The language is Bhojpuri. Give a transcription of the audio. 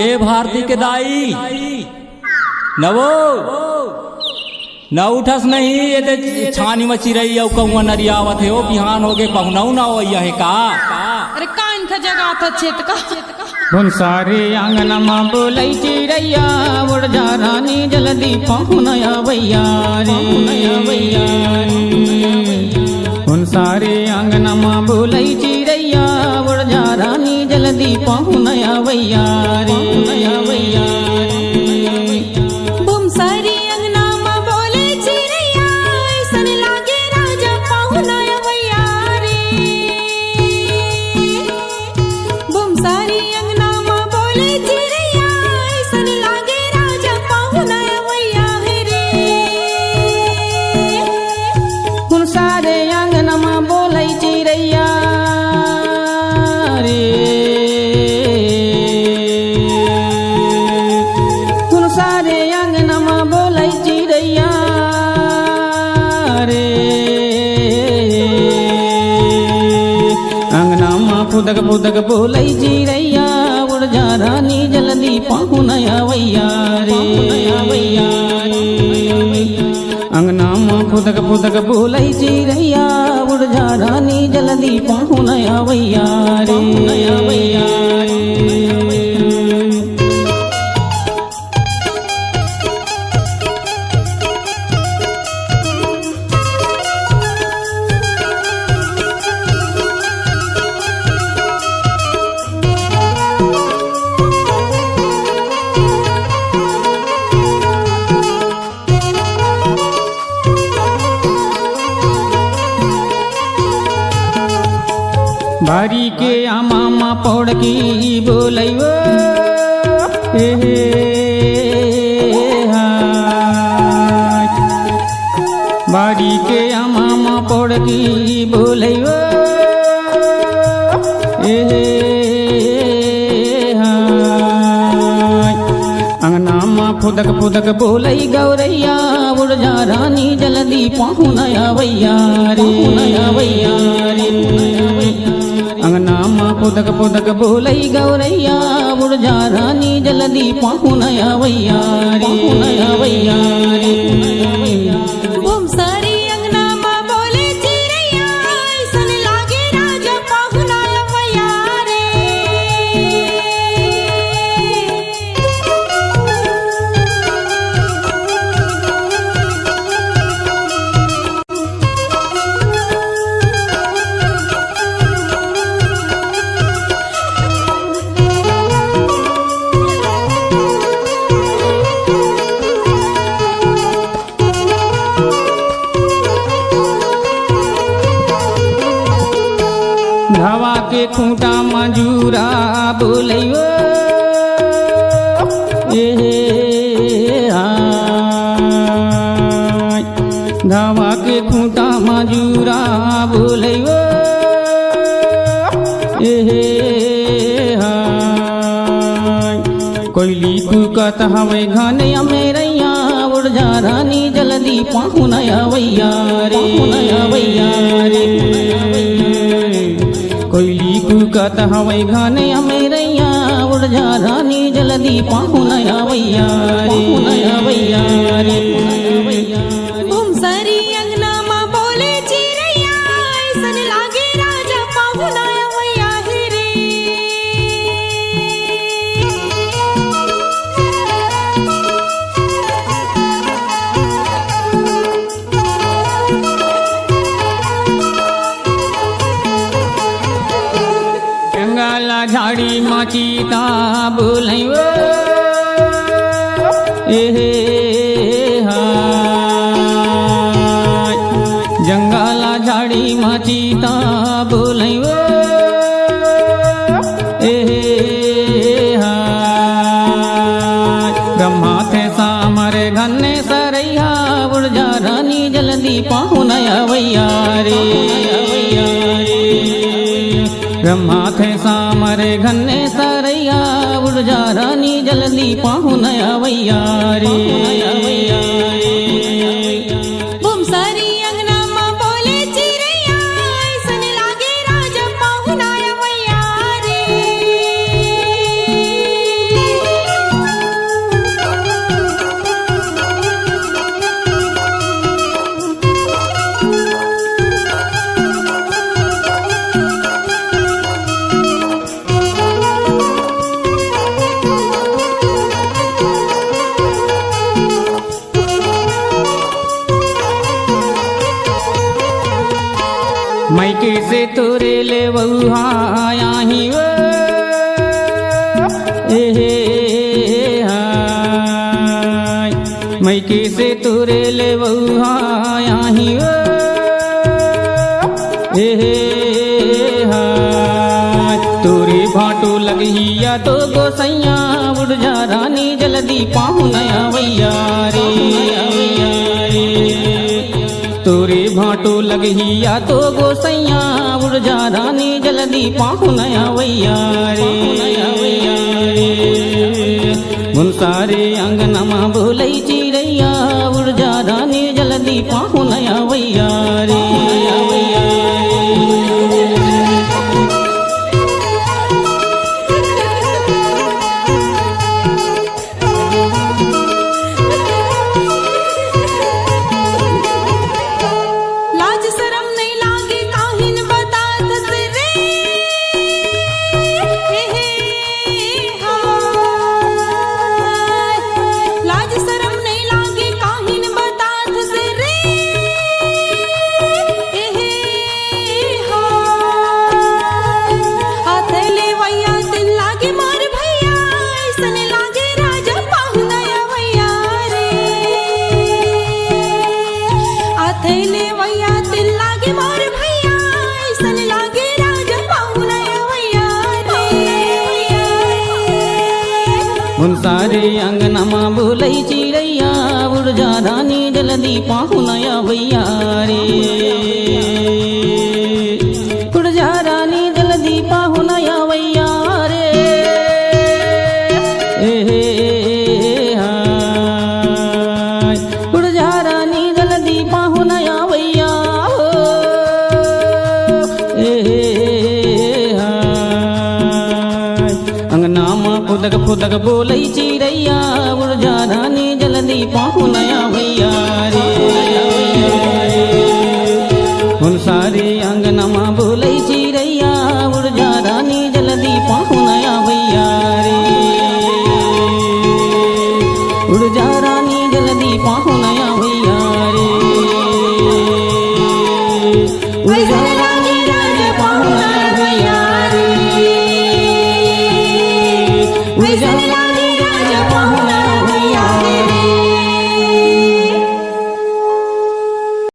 ए भारती के दाई नवो न उठस नहीं ये ते छानी मची रही है कौआ नरियावत है ओ बिहान हो गए पहुनाऊ ना हो यह का अरे का इनका जगह था छेत का उन सारे आंगन में बोलै चिड़ैया उड़ जा रानी जल्दी पहुनया भैया रे उन सारे आंगन में बोलै चिड़ैया उड़ जा रानी जल्दी पहुनया भैया रे भूमसारी अंगना में बोले चिड़ैया ऐसन लागे राजा पहुनाया भैया रे भूमसारी अंगना में बोले चिड़ैया ऐसन लागे राजा पहुनाया भैया रे उन सारे आंगन में बोलै चिड़ैया रे उन सारे आंगन में बोलै चिड़ैया रे अंगना में फुदक फुदक बोलै चिड़ैया उड़ जा रानी जल्दी पहुनया भैया रे अंगना में फुदक फुदक बोलै चिड़ैया उड़ जा रानी जल्दी पहुनया भैया रे बारी के आमा पौड़ की बोलै वो हाय बारी के आमा पौड़ की बोलै वो हाय अंगना में फुदक फुदक बोलै गौरैया उड़ जा रानी जल्दी पहुनया भैया रे अंगना में फुदक फुदक बोलै गौरैया उड़ जा रानी जल्दी पहुनया भैया रे भूमसारी अंगना में बोले चिड़ैया ऐसन लागे राजा पहुनाया भैया रे धावा के खूंटा मजूरा बोलै वो हाय धावा के खूंटा मजूरा बोलै वो हाय कोयली कुकत हवे घने मेरैया उड़ जा रानी जल्दी पहुनया भैया रे कोयली कुकत हवे घने मेरैया उड़ जा रानी जल्दी पहुनया भैया रे भूमसारी अंगना में बोले चिड़ैया ऐसन लागे राजा पहुनाया भैया रे जंगला झाड़ी मचीता बोलै वो हाय जंगला झाड़ी मचीता बोलै वो हाय ब्रह्मा थे सामर घने सरैया उड़ जा रानी जल्दी जल्दी पाहुन अवैया रे ब्रह्मा थे सामरे घन्ने सरैया उड़ जा रानी जल्दी पाहुन अवैया रे बुमसारी अंगना में बोले चिरैया ऐसन लागे राजा पाहुना अवैया रे मैके से तोरे ले बहुहाया ही वो हाय मैके से तोरे ले बहुहाया ही वो हाय तोरे भाटो लगहिया तो गोसैया उड़ जा रानी जल्दी पाहुन अवैया रे तोरे भाटो लगहिया तो गोसैया उड़ जा रानी जल्दी पाहुन अवैया रे मुनसारे अंगनमा बोलै चिड़ैया उड़ जा रानी जल्दी पाहुन अवैया रे लाज शरम नहीं लागे काहिन बतात से रे हाय लाज शरम नहीं लागे काहिन बतात से रे हाय हथेले वैया दिन लागे मोर भैया ऐसन लागे राजा पाहुन अवैया रे हथेले वैया दिल लागे मोर भैया ऐसन लागे राजा पाहुन अवैया रे मुनसारे अंगनमा बोलै चिड़ैया उड़ जा रानी जल्दी पाहुन अवैया रे उड़ जा रानी जल्दी पाहुन अवैया रे हाय उड़ जा रानी जल्दी पाहुन अवैया हो हाय अंगना में फुदक बोलै चिड़ैया उड़ जा रानी जल्दी पाहुन अवैया रे मुनसारे अंगनमा बोलै चिड़ैया उड़ जा रानी जल्दी पाहुन अवैया रे उड़ जा रानी जल्दी पाहुन अवैया रे उड़ जा ऐसन लागे राजा पाहुन अवैया रे उड़ जा